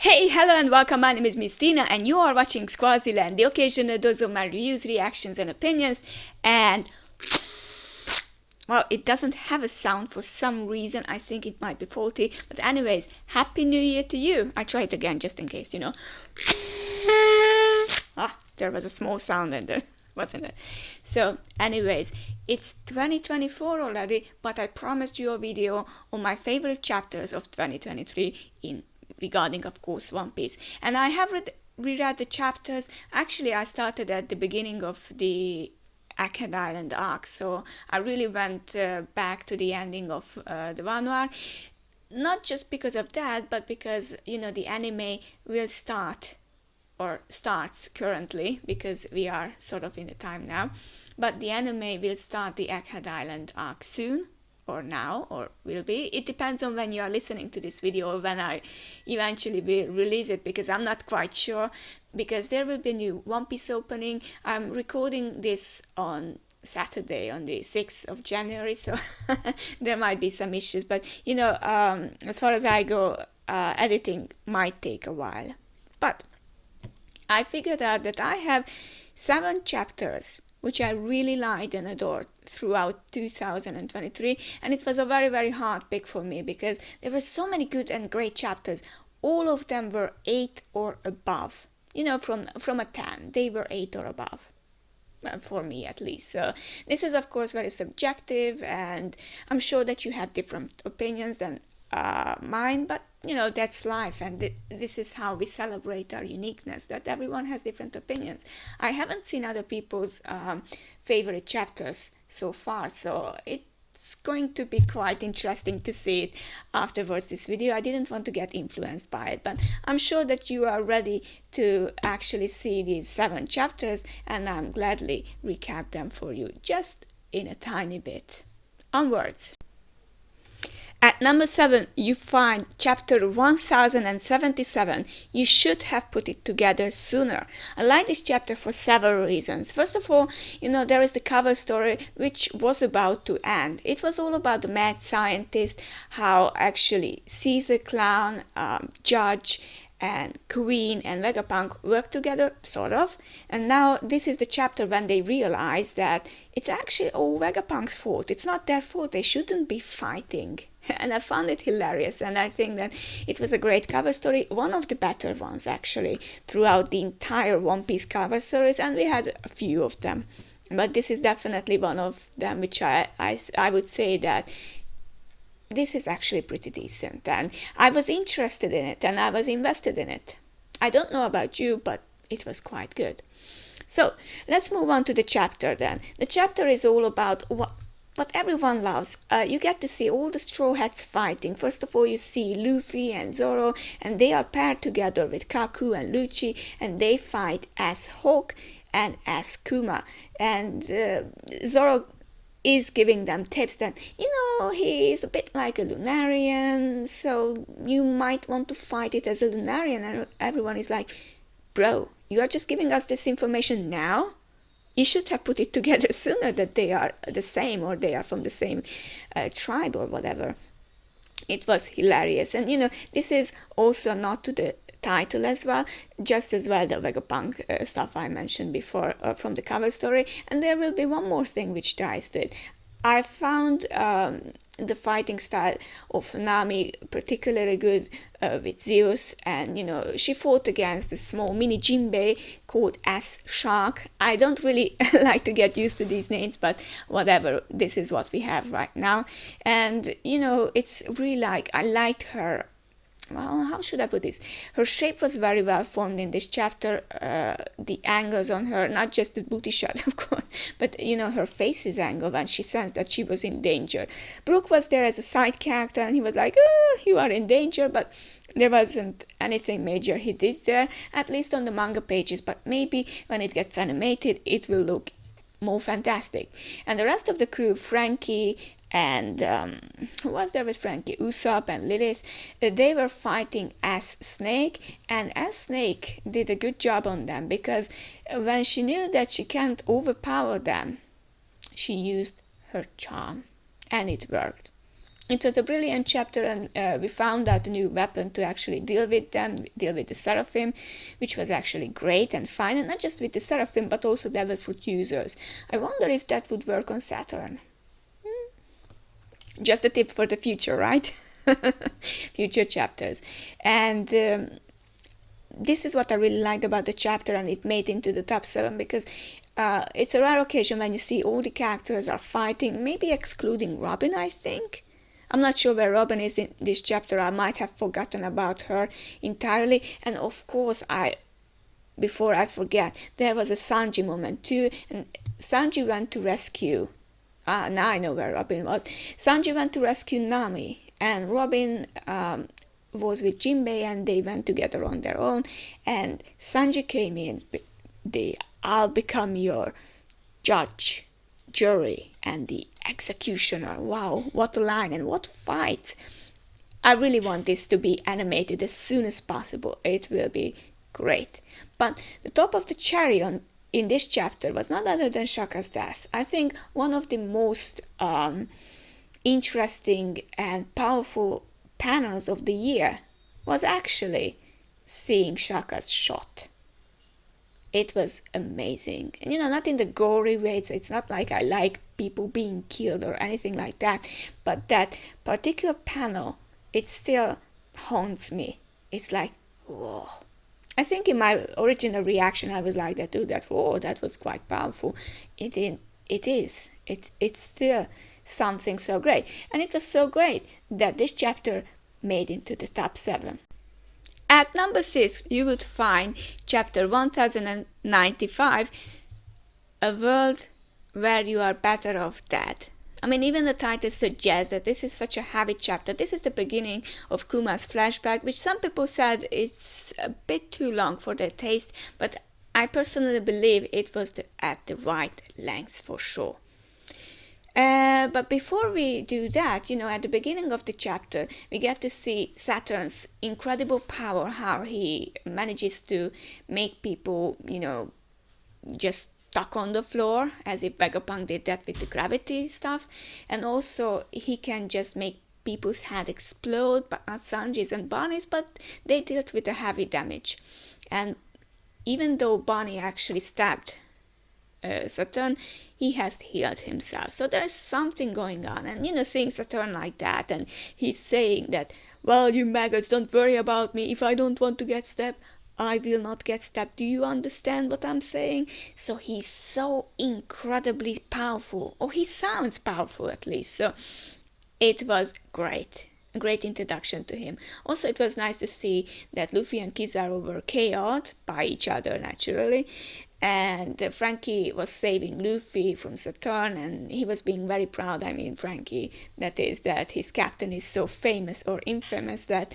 Hey, hello and welcome. My name is Miss Tina and you are watching Swaziland, the occasional dose of my reviews, reactions and opinions. And, well, it doesn't have a sound for some reason. I think it might be faulty. But anyways, Happy New Year to you. I try it again just in case, Ah, there was a small sound in there, wasn't it? So, anyways, it's 2024 already, but I promised you a video on my favorite chapters of 2023 regarding, of course, One Piece. And I have reread the chapters. Actually, I started at the beginning of the Akad Island arc, so I really went back to the ending of the Wano arc. Not just because of that, but because, the anime will start or starts currently, because we are sort of in the time now, but the anime will start the Akad Island arc soon, or now, or will be. It depends on when you are listening to this video or when I eventually will release it, because I'm not quite sure, because there will be a new One Piece opening. I'm recording this on Saturday, on the 6th of January, so there might be some issues, but as far as I go, editing might take a while. But I figured out that I have 7 chapters which I really liked and adored throughout 2023, and it was a very, very hard pick for me because there were so many good and great chapters. All of them were 8 or above. From a 10, they were 8 or above. For me at least. So this is of course very subjective, and I'm sure that you have different opinions than mine, but that's life, and this is how we celebrate our uniqueness, that everyone has different opinions. I haven't seen other people's favorite chapters so far, so it's going to be quite interesting to see it afterwards, this video. I didn't want to get influenced by it, but I'm sure that you are ready to actually see these 7 chapters, and I'm gladly recap them for you just in a tiny bit. Onwards. At number 7, you find chapter 1077. You should have put it together sooner. I like this chapter for several reasons. First of all, there is the cover story which was about to end. It was all about the mad scientist, how actually Caesar Clown, Judge, and Queen and Vegapunk work together, sort of. And now this is the chapter when they realize that it's actually all Vegapunk's fault. It's not their fault. They shouldn't be fighting. And I found it hilarious, and I think that it was a great cover story, one of the better ones actually throughout the entire One Piece cover stories, and we had a few of them, but this is definitely one of them which I would say that this is actually pretty decent, and I was interested in it and I was invested in it. I don't know about you, but it was quite good. So let's move on to the chapter then. The chapter is all about what everyone loves. You get to see all the Straw Hats fighting. First of all, you see Luffy and Zoro, and they are paired together with Kaku and Lucci, and they fight as Hawk and as Kuma. And Zoro is giving them tips that, he is a bit like a Lunarian, so you might want to fight it as a Lunarian. And everyone is like, bro, you are just giving us this information now? You should have put it together sooner that they are the same, or they are from the same tribe or whatever. It was hilarious. And this is also not to the title as well, just as well the Vegapunk stuff I mentioned before from the cover story. And there will be one more thing which ties to it. I found the fighting style of Nami particularly good with Zeus, and she fought against the small mini Jinbei called as Shark. I don't really like to get used to these names, but whatever, this is what we have right now. And it's really I liked her. Well, how should I put this? Her shape was very well formed in this chapter. The angles on her, not just the booty shot, of course, but her face's angle when she sensed that she was in danger. Brook was there as a side character, and he was like, "Oh, you are in danger," but there wasn't anything major he did there, at least on the manga pages. But maybe when it gets animated, it will look more fantastic. And the rest of the crew, Frankie and who was there with Frankie? Usopp and Lilith. They were fighting as Snake, and as Snake did a good job on them, because when she knew that she can't overpower them, she used her charm, and it worked. It was a brilliant chapter, and we found out a new weapon to actually deal with them, deal with the Seraphim, which was actually great and fine, and not just with the Seraphim, but also Devil Fruit users. I wonder if that would work on Saturn. Just a tip for the future, right? Future chapters. And this is what I really liked about the chapter, and it made into the top 7 because it's a rare occasion when you see all the characters are fighting, maybe excluding Robin, I think. I'm not sure where Robin is in this chapter. I might have forgotten about her entirely. And of course, before I forget, there was a Sanji moment too, and Sanji went to rescue. Now I know where Robin was. Sanji went to rescue Nami, and Robin was with Jinbei, and they went together on their own. And Sanji came in with the "I'll become your judge, jury, and the executioner." Wow, what a line and what fight! I really want this to be animated as soon as possible. It will be great. But the top of the cherry in this chapter was not other than Shaka's death. I think one of the most interesting and powerful panels of the year was actually seeing Shaka's shot. It was amazing. And not in the gory way. It's not like I like people being killed or anything like that. But that particular panel, it still haunts me. It's like, whoa. I think in my original reaction I was like that too, that whoa, that was quite powerful. It is. It's still something so great. And it was so great that this chapter made into the top 7. At number 6, you would find chapter 1095, A World Where You Are Better Off Dead. I mean, even the title suggests that this is such a heavy chapter. This is the beginning of Kuma's flashback, which some people said it's a bit too long for their taste, but I personally believe it was at the right length for sure. But before we do that, at the beginning of the chapter, we get to see Saturn's incredible power, how he manages to make people, just stuck on the floor, as if Vegapunk did that with the gravity stuff. And also, he can just make people's head explode, but not Sanji's and Bonnie's, but they dealt with the heavy damage. And even though Bonnie actually stabbed Saturn, he has healed himself. So there's something going on. And seeing Saturn like that, and he's saying that, well, you maggots, don't worry about me. If I don't want to get stabbed, I will not get stabbed. Do you understand what I'm saying? So he's so incredibly powerful, or he sounds powerful at least. So it was great. A great introduction to him. Also, it was nice to see that Luffy and Kizaru were KO'd by each other naturally, and Frankie was saving Luffy from Saturn, and he was being very proud. I mean, Frankie, that is, that his captain is so famous or infamous that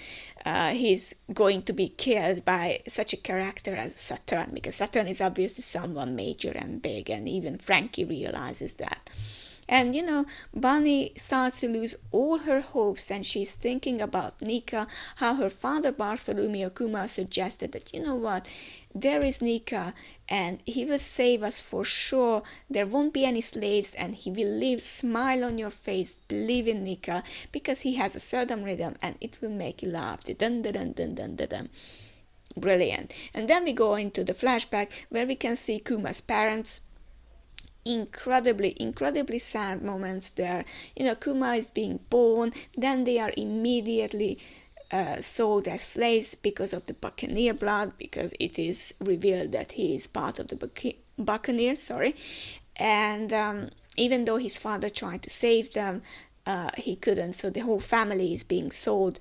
he's going to be killed by such a character as Saturn, because Saturn is obviously someone major and big, and even Frankie realizes that. And Bonnie starts to lose all her hopes, and she's thinking about Nika, how her father Bartholomew Kuma suggested that, what, there is Nika, and he will save us for sure. There won't be any slaves, and he will live, smile on your face, believe in Nika, because he has a certain rhythm, and it will make you laugh. Dun dun dun dun dun dun dun. Brilliant. And then we go into the flashback where we can see Kuma's parents. Incredibly sad moments there. Kuma is being born, then they are immediately sold as slaves because of the Buccaneer blood, because it is revealed that he is part of the Buccaneers, and even though his father tried to save them, he couldn't, so the whole family is being sold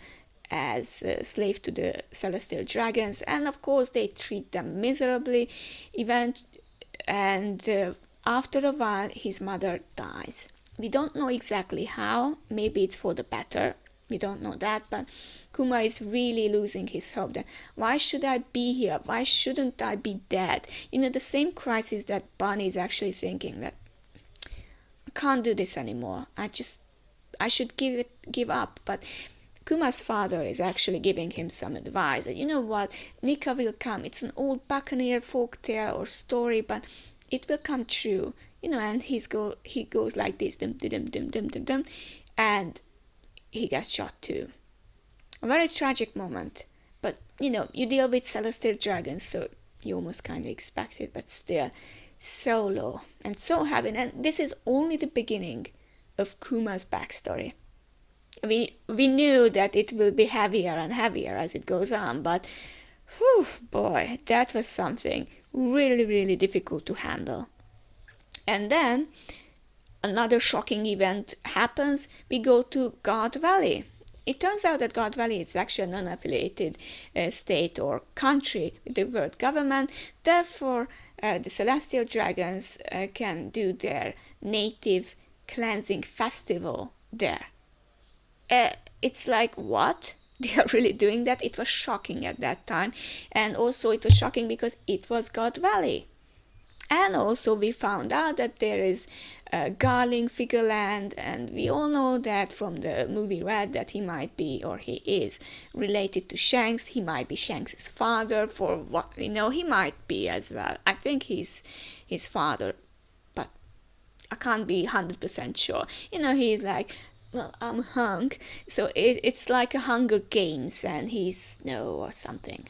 as slave to the Celestial Dragons, and of course they treat them miserably, and after a while, his mother dies. We don't know exactly how. Maybe it's for the better. We don't know that. But Kuma is really losing his hope. That why should I be here? Why shouldn't I be dead? The same crisis that Bonnie is actually thinking, that I can't do this anymore. I should give up. But Kuma's father is actually giving him some advice. That, what? Nika will come. It's an old Buccaneer folktale or story, but it will come true, and he goes like this, dum, dum, dum, dum, dum, dum, and he gets shot too. A very tragic moment. But, you deal with celestial dragons, so you almost kind of expect it, but still, so low and so heavy. And this is only the beginning of Kuma's backstory. We knew that it will be heavier and heavier as it goes on, but whew, boy, that was something really, really difficult to handle. And then another shocking event happens. We go to God Valley. It turns out that God Valley is actually a non-affiliated state or country with the world government. Therefore, the celestial dragons can do their native cleansing festival there. It's like, what? They are really doing that? It was shocking at that time. And also it was shocking because it was God Valley. And also we found out that there is Garling Figureland, and we all know that from the movie Red that he might be, or he is, related to Shanks. He might be Shanks' father, for what we know. He might be as well. I think he's his father, but I can't be 100% sure. He's like, well, I'm Hunk, so it's like a Hunger Games, and he's Snow or something.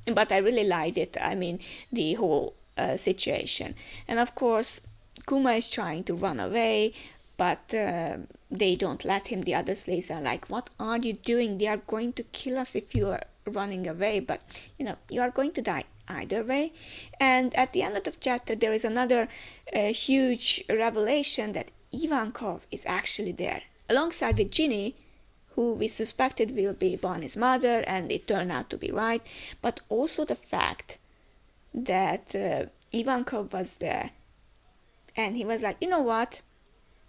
But I really liked it. I mean, the whole situation. And of course, Kuma is trying to run away, but they don't let him. The other slaves are like, what are you doing? They are going to kill us if you are running away. But, you are going to die either way. And at the end of the chapter, there is another huge revelation that Ivankov is actually there, alongside with Ginny, who we suspected will be Bonnie's mother, and it turned out to be right, but also the fact that Ivankov was there, and he was like, you know what,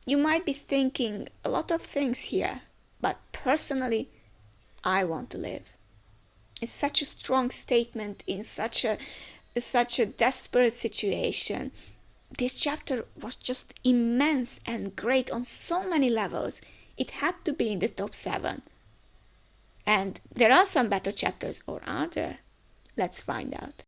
you might be thinking a lot of things here, but personally, I want to live. It's such a strong statement in such a desperate situation. This chapter was just immense and great on so many levels. It had to be in the top 7. And there are some better chapters, or are there? Let's find out.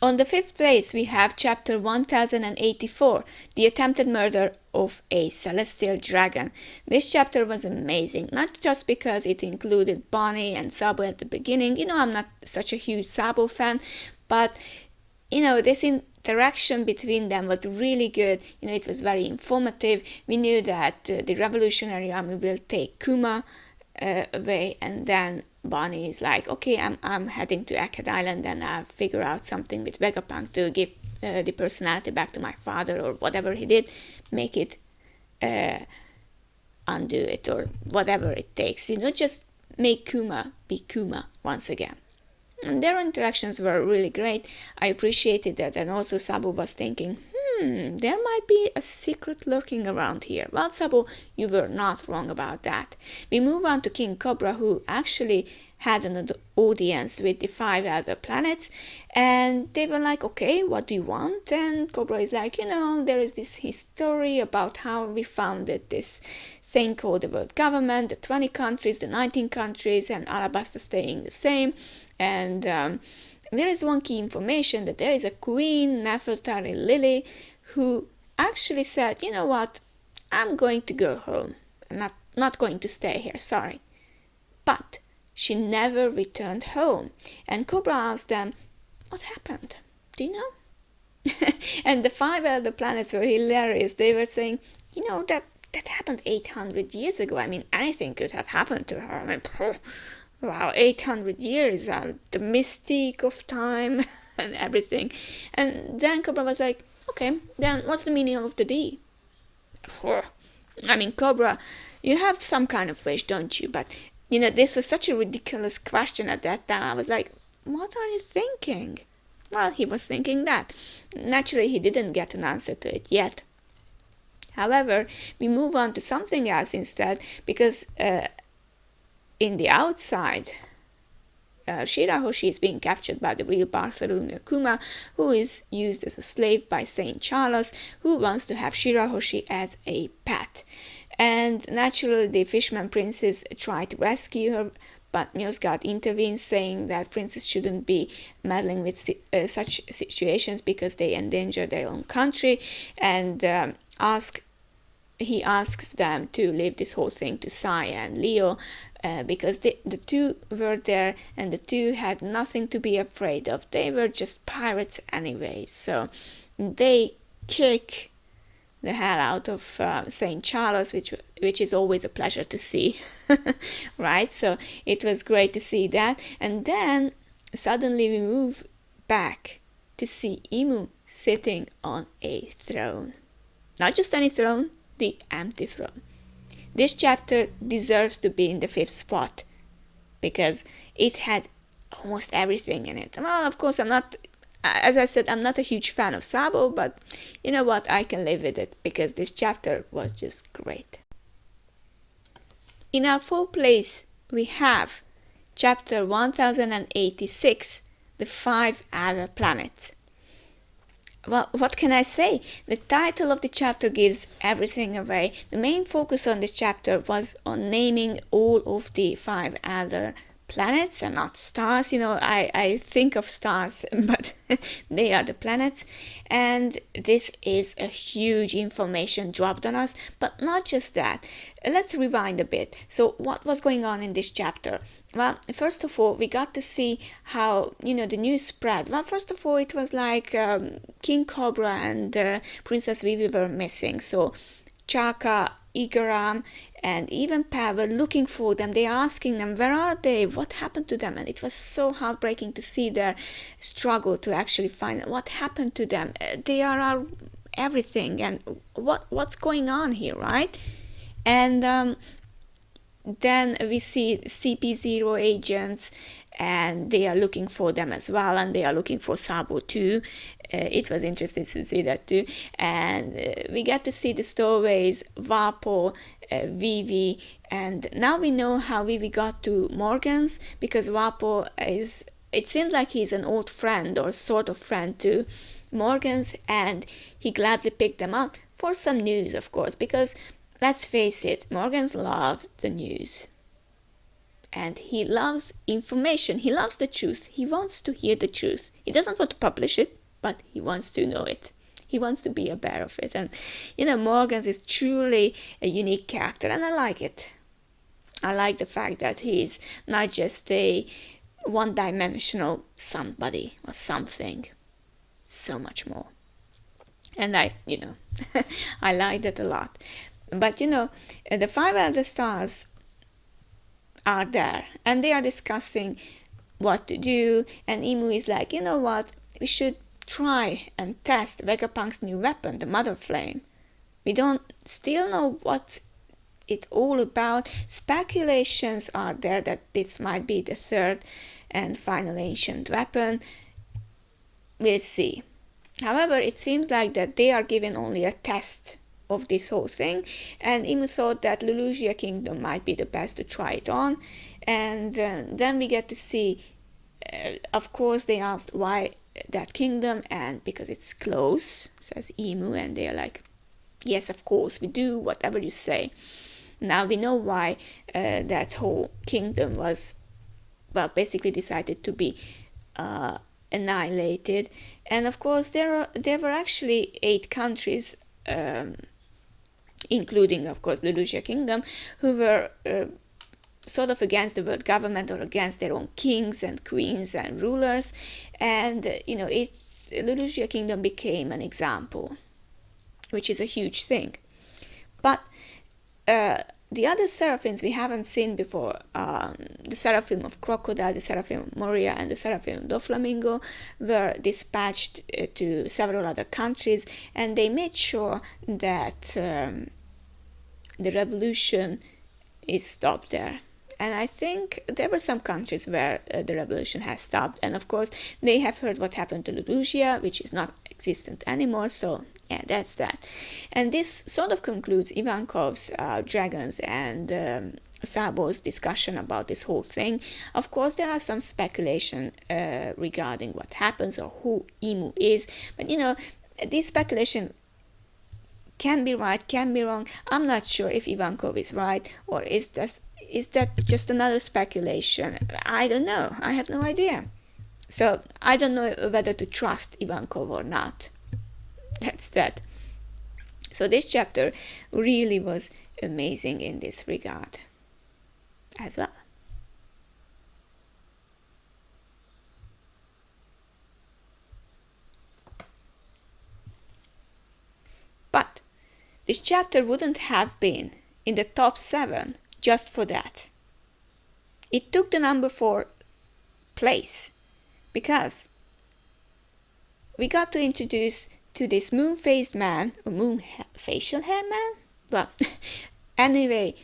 On the 5th place, we have chapter 1084, The Attempted Murder of a Celestial Dragon. This chapter was amazing, not just because it included Bonnie and Sabo at the beginning. I'm not such a huge Sabo fan, but this interaction between them was really good. It was very informative. We knew that the Revolutionary Army will take Kuma away, and then Bonnie is like, okay, I'm heading to Akkad Island, and I'll figure out something with Vegapunk to give the personality back to my father, or whatever he did, make it undo it, or whatever it takes. Just make Kuma be Kuma once again. And their interactions were really great. I appreciated that. And also Sabo was thinking, there might be a secret lurking around here. Well, Sabo, you were not wrong about that. We move on to King Cobra, who actually had an audience with the 5 elder planets. And they were like, okay, what do you want? And Cobra is like, there is this history about how we founded this thing called the world government, the 20 countries, the 19 countries, and Alabasta staying the same. And there is one key information, that there is a queen, Nefertari Lily, who actually said, you know what, I'm going to go home. I'm not going to stay here, sorry. But she never returned home. And Cobra asked them, what happened? Do you know? And the 5 elder planets were hilarious. They were saying, that happened 800 years ago. I mean, anything could have happened to her. I mean, wow, 800 years, the mystique of time and everything. And then Cobra was like, okay, then what's the meaning of the D? I mean, Cobra, you have some kind of wish, don't you? But, this was such a ridiculous question at that time. I was like, what are you thinking? Well, he was thinking that. Naturally, he didn't get an answer to it yet. However, we move on to something else instead, because in the outside, Shirahoshi is being captured by the real Bartholomew Kuma, who is used as a slave by Saint Charles, who wants to have Shirahoshi as a pet. And naturally, the fisherman princess tried to rescue her, but Mjosgard intervenes, saying that princes shouldn't be meddling with such situations because they endanger their own country, and ask he asks them to leave this whole thing to Sai and Leo, because the two were there and the two had nothing to be afraid of. They were just pirates anyway. So they kick the hell out of St. Charles, which is always a pleasure to see, right? So it was great to see that. And then suddenly we move back to see Imu sitting on a throne. Not just any throne, the empty throne. This chapter deserves to be in the 5th spot because it had almost everything in it. Well, of course, as I said, I'm not a huge fan of Sabo, but you know what, I can live with it because this chapter was just great. In our 4th place, we have chapter 1086, The 5 Other Planets. Well, what can I say? The title of the chapter gives everything away. The main focus on this chapter was on naming all of the 5 other planets and not stars. I think of stars, but they are the planets. And this is a huge information dropped on us, but not just that. Let's rewind a bit. So what was going on in this chapter? Well, first of all, we got to see how, the news spread. Well, first of all, it was like King Cobra and Princess Vivi were missing. So Chaka, Igaram, and even Pa were looking for them. They are asking them, where are they? What happened to them? And it was so heartbreaking to see their struggle to actually find what happened to them. They are our everything. And what's going on here, right? And then we see CP0 agents, and they are looking for them as well, and they are looking for Sabo too. It was interesting to see that too. And we get to see the stowaways, Vapo, Vivi, and now we know how Vivi got to Morgan's, because Vapo it seems like he's an old friend or sort of friend to Morgan's, and he gladly picked them up for some news, of course, because let's face it, Morgan's loves the news. And he loves information. He loves the truth. He wants to hear the truth. He doesn't want to publish it, but he wants to know it. He wants to be aware of it. And, Morgan's is truly a unique character, and I like it. I like the fact that he's not just a one-dimensional somebody or something. So much more. And I like that a lot. But, the 5 other stars are there, and they are discussing what to do, and Imu is like, you know what, we should try and test Vegapunk's new weapon, the Mother Flame. We don't still know what it's all about. Speculations are there that this might be the 3rd and final ancient weapon. We'll see. However, it seems like that they are given only a test of this whole thing, and Imu thought that Lulusia Kingdom might be the best to try it on. And then we get to see, of course, they asked why that kingdom, and because it's close, says Imu, and they're like, yes, of course, we do, whatever you say. Now we know why that whole kingdom was, well, basically decided to be annihilated. And of course, there were actually 8 countries, including, of course, the Lulusia Kingdom, who were sort of against the world government or against their own kings and queens and rulers. And, Lulusia Kingdom became an example, which is a huge thing. But the other seraphims we haven't seen before, the seraphim of Crocodile, the seraphim of Moria, and the seraphim of Doflamingo, were dispatched to several other countries, and they made sure that the revolution is stopped there. And I think there were some countries where the revolution has stopped, and of course they have heard what happened to Lulusia, which is not existent anymore. So yeah, that's that. And this sort of concludes Ivankov's, Dragons, and Sabo's discussion about this whole thing. Of course, there are some speculation regarding what happens or who Imu is, but this speculation can be right, can be wrong. I'm not sure if Ivankov is right, or is that just another speculation? I don't know. I have no idea. So I don't know whether to trust Ivankov or not. That's that. So this chapter really was amazing in this regard as well. But this chapter wouldn't have been in the top 7 just for that. It took the number 4 place because we got to introduce to this moon-faced man, or facial hair man? Well, anyway,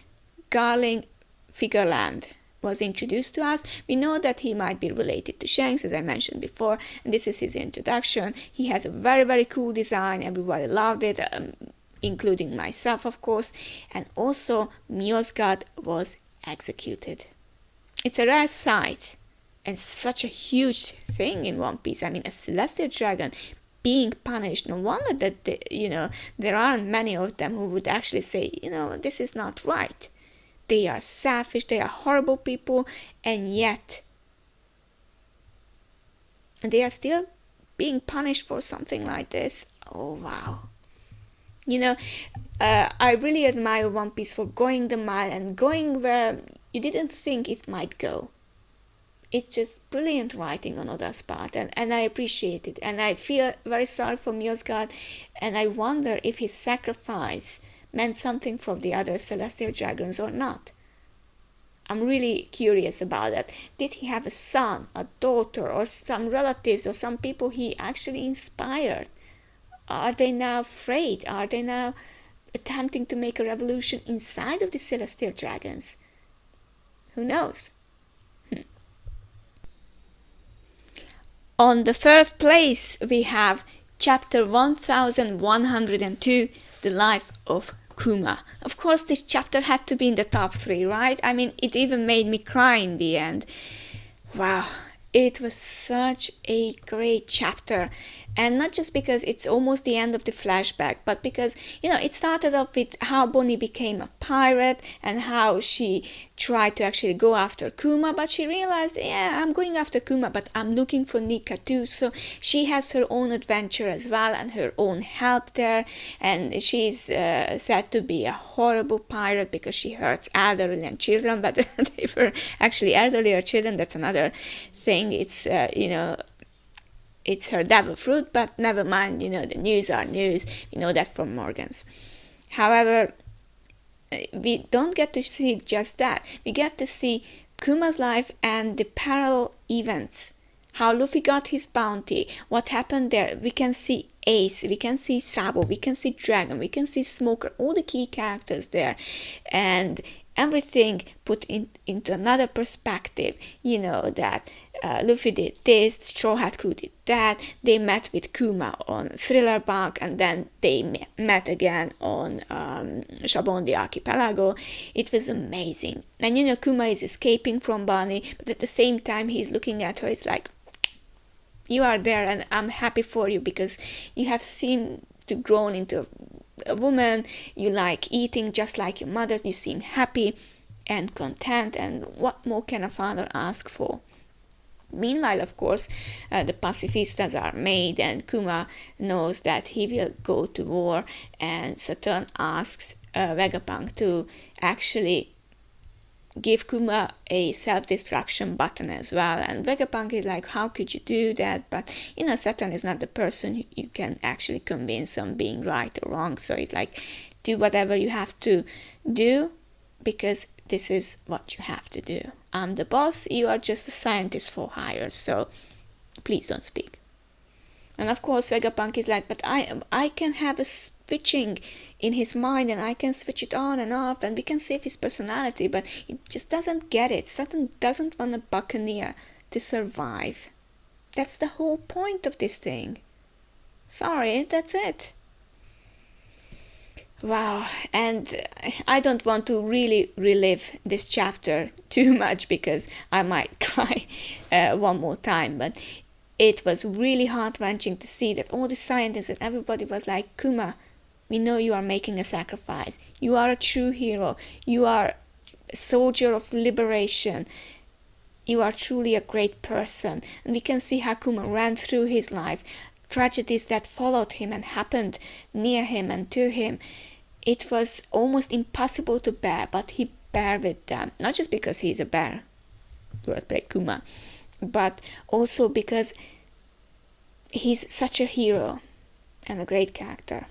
Garling Figureland was introduced to us. We know that he might be related to Shanks, as I mentioned before, and this is his introduction. He has a very, very cool design. Everybody loved it, including myself, of course. And also, Miosgard was executed. It's a rare sight and such a huge thing in One Piece. I mean, a celestial dragon being punished. No wonder that there aren't many of them who would actually say, this is not right. They are selfish, they are horrible people, and yet they are still being punished for something like this. Oh wow. I really admire One Piece for going the mile and going where you didn't think it might go. It's just brilliant writing on Oda's part, and I appreciate it. And I feel very sorry for Miosgard, and I wonder if his sacrifice meant something from the other celestial dragons or not. I'm really curious about that. Did he have a son, a daughter, or some relatives, or some people he actually inspired? Are they now afraid? Are they now attempting to make a revolution inside of the celestial dragons? Who knows? On the 3rd place, we have chapter 1102, The Life of Kuma. Of course, this chapter had to be in the top 3, right? I mean, it even made me cry in the end. Wow, it was such a great chapter. And not just because it's almost the end of the flashback, but because, it started off with how Bonnie became a pirate and how she tried to actually go after Kuma, but she realized, I'm going after Kuma, but I'm looking for Nika too. So she has her own adventure as well and her own help there. And she's said to be a horrible pirate because she hurts elderly and children, but they were actually elderly or children. That's another thing. It's, it's her devil fruit, but never mind, the news are news. We know that from Morgan's. However, we don't get to see just that. We get to see Kuma's life and the parallel events. How Luffy got his bounty, what happened there. We can see Ace, we can see Sabo, we can see Dragon, we can see Smoker, all the key characters there. And everything put into another perspective, that Luffy did this, Straw Hat Crew did that, they met with Kuma on Thriller Bark, and then they met again on Shabondi Archipelago. It was amazing. And Kuma is escaping from Bonnie, but at the same time he's looking at her, it's like, you are there and I'm happy for you because you have seemed to grown into a woman, you like eating just like your mother, you seem happy and content, and what more can a father ask for? Meanwhile, of course, the pacifistas are made and Kuma knows that he will go to war, and Saturn asks Vegapunk to actually give Kuma a self-destruction button as well, and Vegapunk is like, how could you do that? But Saturn is not the person you can actually convince on being right or wrong, so it's like, do whatever you have to do because this is what you have to do. I'm the boss, you are just a scientist for hire, so please don't speak. And of course Vegapunk is like, but I can have a switching in his mind and I can switch it on and off and we can save his personality, but he just doesn't get it. Saturn doesn't want a buccaneer to survive. That's the whole point of this thing. Sorry, that's it. Wow, and I don't want to really relive this chapter too much because I might cry one more time, but it was really heart-wrenching to see that all the scientists and everybody was like, Kuma, we know you are making a sacrifice. You are a true hero. You are a soldier of liberation. You are truly a great person. And we can see how Kuma ran through his life tragedies that followed him and happened near him and to him, it was almost impossible to bear, but he bear with them. Not just because he's a bear, wordplay Kuma, but also because he's such a hero and a great character.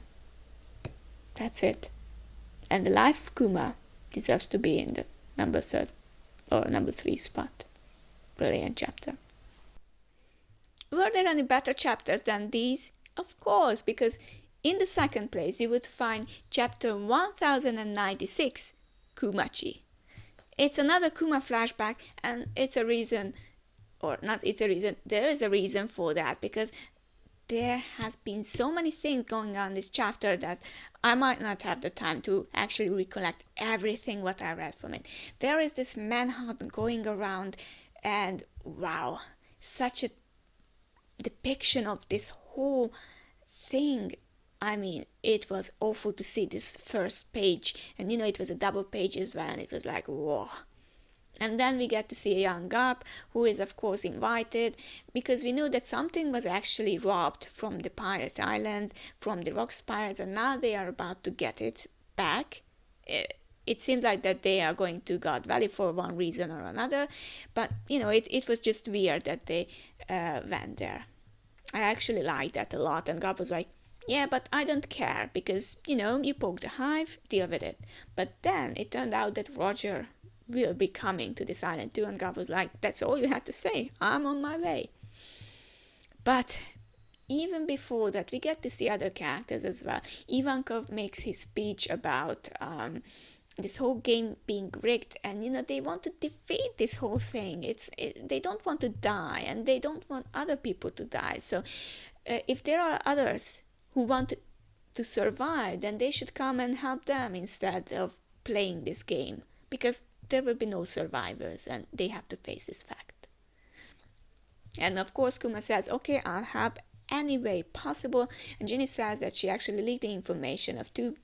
That's it. And the life of Kuma deserves to be in the number 3 spot. Brilliant chapter. Were there any better chapters than these? Of course, because in the second place you would find chapter 1096, Kumachi. It's another Kuma flashback, and it's a reason, or not it's a reason, there is a reason for that, because there has been so many things going on in this chapter that I might not have the time to actually recollect everything what I read from it. There is this manhunt going around, and wow, such a depiction of this whole thing. I mean, it was awful to see this first page, and it was a double page as well, and it was like, whoa. And then we get to see a young Garp, who is of course invited, because we know that something was actually robbed from the pirate island, from the Rocks pirates, and now they are about to get it back. It seems like that they are going to God Valley for one reason or another, but it was just weird that they went there. I actually liked that a lot, and Garp was like, yeah, but I don't care, because, you poked the hive, deal with it. But then it turned out that Roger will be coming to this island too, and God was like, that's all you had to say, I'm on my way. But even before that, we get to see other characters as well. Ivankov makes his speech about this whole game being rigged, and they want to defeat this whole thing. They don't want to die, and they don't want other people to die. So if there are others who want to survive, then they should come and help them instead of playing this game, because there will be no survivors, and they have to face this fact. And of course Kuma says, okay, I'll help any way possible, and Ginny says that she actually leaked the information of two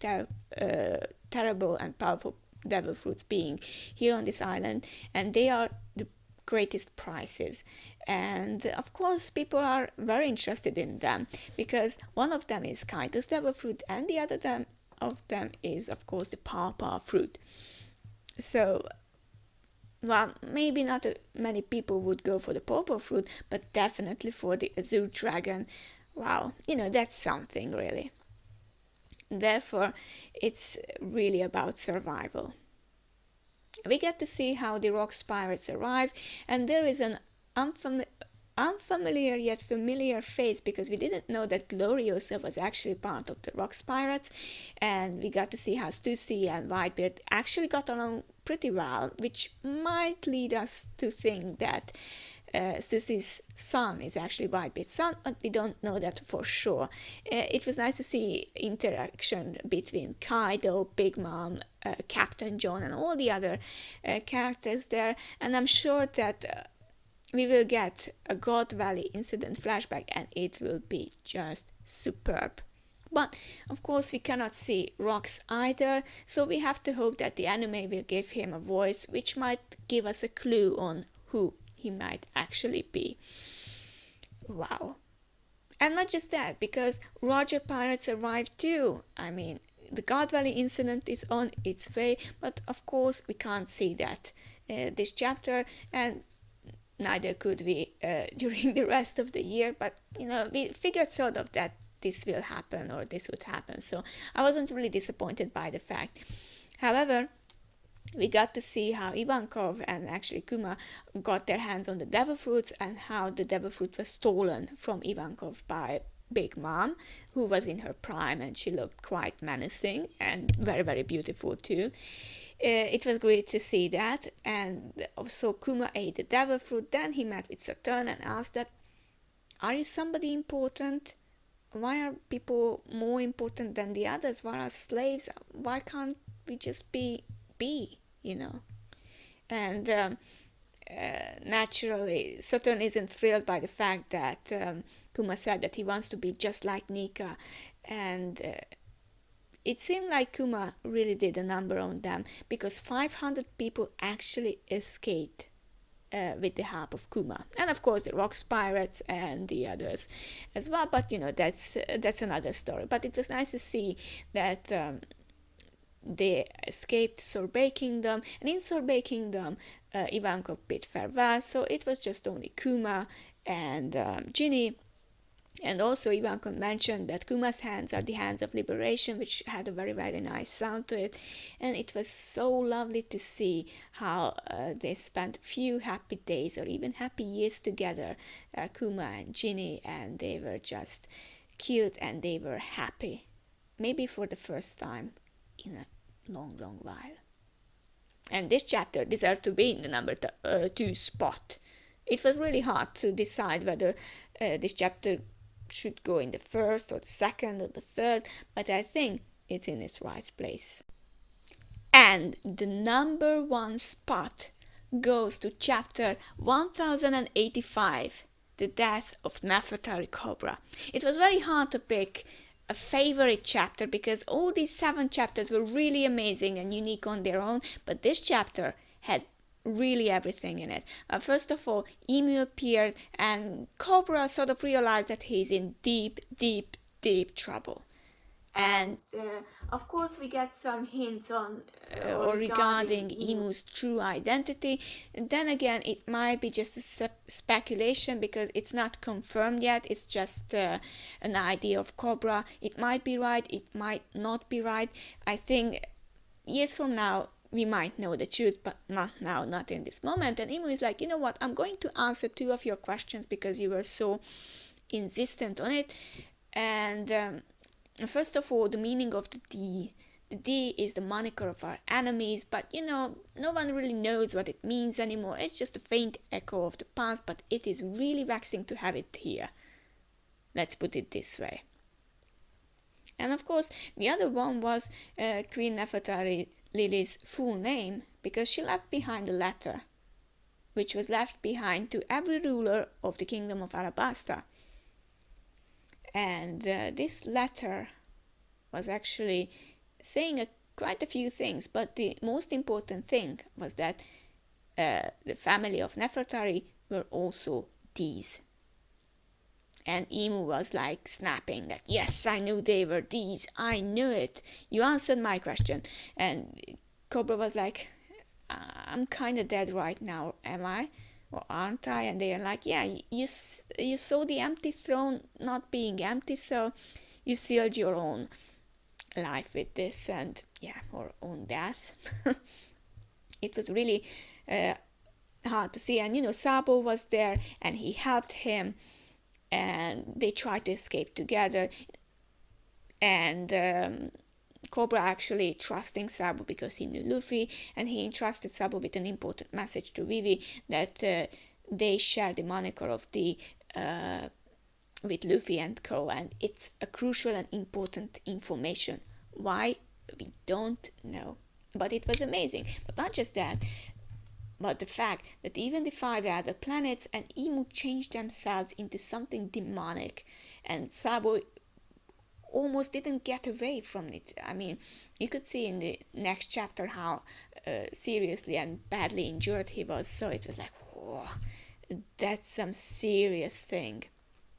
terrible and powerful devil fruits being here on this island, and they are the greatest prizes. And of course people are very interested in them, because one of them is Kaito's devil fruit, and the other of them is of course the pawpaw fruit. So, well, maybe not many people would go for the pawpaw fruit, but definitely for the azure dragon. Wow, that's something really. Therefore, it's really about survival. We get to see how the Rocks pirates arrive, and there is an unfamiliar yet familiar face, because we didn't know that Gloriosa was actually part of the Rocks pirates, and we got to see how Stussy and Whitebeard actually got along pretty well, which might lead us to think that Stussy's son is actually Whitebeard's son, but we don't know that for sure. It was nice to see interaction between Kaido, Big Mom, Captain John, and all the other characters there, and I'm sure that we will get a God Valley incident flashback, and it will be just superb. But of course we cannot see Rocks either, so we have to hope that the anime will give him a voice, which might give us a clue on who he might actually be. Wow. And not just that, because Roger pirates arrived too. I mean, the God Valley incident is on its way, but of course we can't see that this chapter, and neither could we during the rest of the year, but we figured sort of that this will happen, or this would happen, so I wasn't really disappointed by the fact. However, we got to see how Ivankov and actually Kuma got their hands on the devil fruits, and how the devil fruit was stolen from Ivankov by Big Mom, who was in her prime, and she looked quite menacing and very, very beautiful too. It was great to see that, and so Kuma ate the devil fruit. Then he met with Saturn and asked that, are you somebody important? Why are people more important than the others? Why are slaves? Why can't we just be, And naturally, Saturn isn't thrilled by the fact that Kuma said that he wants to be just like Nika, and it seemed like Kuma really did a number on them, because 500 people actually escaped with the help of Kuma, and of course the Rocks pirates and the others as well. But that's another story. But it was nice to see that they escaped Sorbet Kingdom, and in Sorbet Kingdom, Ivankov bid farewell. So it was just only Kuma and Ginny. And also Ivankov mentioned that Kuma's hands are the hands of liberation, which had a very, very nice sound to it. And it was so lovely to see how they spent few happy days or even happy years together, Kuma and Ginny, and they were just cute and they were happy. Maybe for the first time in a long, long while. And this chapter deserved to be in the number 2 spot. It was really hard to decide whether this chapter should go in the first or the second or the third, but I think it's in its right place. And the number 1 spot goes to chapter 1085, The Death of Nefertari Cobra. It was very hard to pick a favorite chapter because all these 7 chapters were really amazing and unique on their own, but this chapter had really everything in it. First of all, Emu appeared and Cobra sort of realized that he's in deep, deep, deep trouble. And of course, we get some hints on or regarding Emu's true identity. And then again, it might be just a speculation because it's not confirmed yet. It's just an idea of Cobra. It might be right, it might not be right. I think years from now, we might know the truth, but not now, not in this moment. And Emu is like, you know what, I'm going to answer 2 of your questions because you were so insistent on it. And first of all, the meaning of the D. The D is the moniker of our enemies, but no one really knows what it means anymore. It's just a faint echo of the past, but it is really vexing to have it here. Let's put it this way. And of course, the other one was Queen Nefertari Lily's full name, because she left behind a letter, which was left behind to every ruler of the kingdom of Alabasta. And this letter was actually saying quite a few things, but the most important thing was that the family of Nefertari were also these. And Emu was like snapping that, yes, I knew they were these. I knew it. You answered my question. And Cobra was like, I'm kind of dead right now, am I? Or aren't I? And they are like, yeah, you saw the empty throne not being empty, so you sealed your own life with this and, yeah, or own death. It was really hard to see. And, Sabo was there and he helped him. And they tried to escape together, and Cobra actually trusting Sabo because he knew Luffy, and he entrusted Sabo with an important message to Vivi that they share the moniker of the with Luffy and Co, and it's a crucial and important information. Why? We don't know, but it was amazing. But not just that, but the fact that even the 5 other planets and Emu changed themselves into something demonic, and Sabo almost didn't get away from it. I mean, you could see in the next chapter how seriously and badly injured he was, so it was like, whoa, that's some serious thing.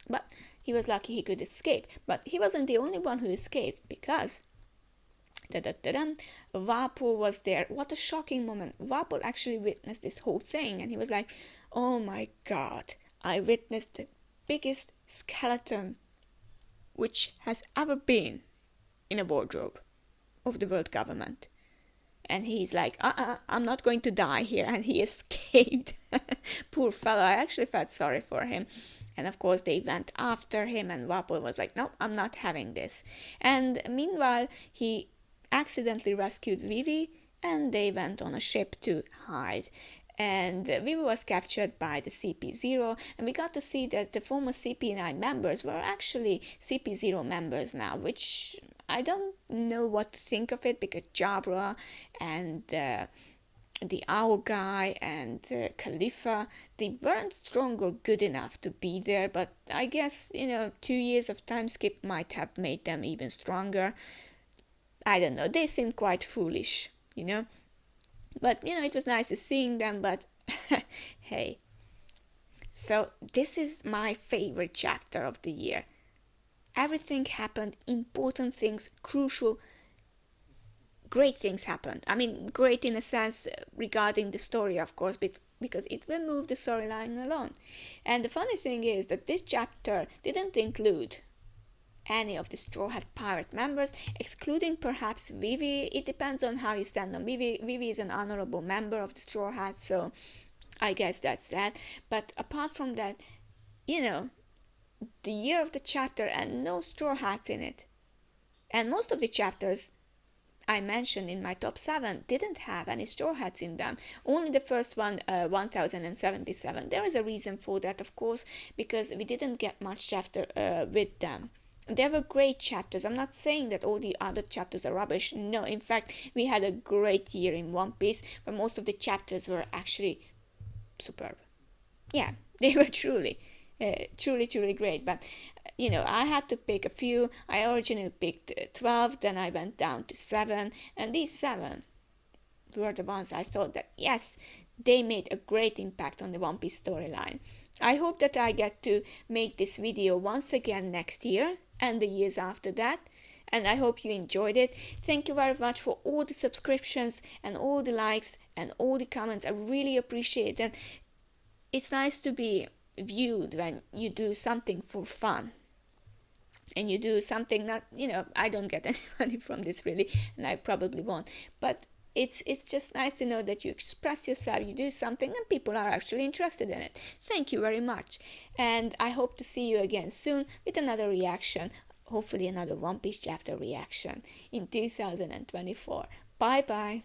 But he was lucky he could escape. But he wasn't the only one who escaped, because Vapo was there. What a shocking moment. Vapo actually witnessed this whole thing, and he was like, oh my god, I witnessed the biggest skeleton which has ever been in a wardrobe of the world government. And he's like, I'm not going to die here, and he escaped. Poor fellow, I actually felt sorry for him. And of course they went after him, and Vapo was like, no, I'm not having this. And meanwhile, he accidentally rescued Vivi, and they went on a ship to hide. And Vivi was captured by the CP0, and we got to see that the former CP9 members were actually CP0 members now, which I don't know what to think of it, because Jabra and the Owl Guy and Khalifa, they weren't strong or good enough to be there, but I guess, 2 years of time skip might have made them even stronger. I don't know, they seemed quite foolish, But, it was nice to seeing them, but Hey, so this is my favorite chapter of the year. Everything happened, important things, crucial, great things happened. I mean, great in a sense regarding the story, of course, because it will move the storyline along. And the funny thing is that this chapter didn't include any of the Straw Hat Pirate members, excluding perhaps Vivi. It depends on how you stand on Vivi. Vivi is an honorable member of the Straw Hats, so I guess that's that. But apart from that, you know, the year of the chapter and no Straw Hats in it. And most of the chapters I mentioned in my top 7 didn't have any Straw Hats in them. Only the first one, 1077. There is a reason for that, of course, because we didn't get much chapter with them. There were great chapters. I'm not saying that all the other chapters are rubbish. No, in fact, we had a great year in One Piece, where most of the chapters were actually superb. Yeah, they were truly great. But I had to pick a few. I originally picked 12, then I went down to 7, and these 7 were the ones I thought that yes, they made a great impact on the One Piece storyline. I hope that I get to make this video once again next year and the years after that. And I hope you enjoyed it. Thank you very much for all the subscriptions and all the likes and all the comments. I really appreciate it. It's nice to be viewed when you do something for fun and you do something not, I don't get any money from this really, and I probably won't, but it's just nice to know that you express yourself, you do something, and people are actually interested in it. Thank you very much, and I hope to see you again soon with another reaction, hopefully another One Piece chapter reaction in 2024. Bye bye.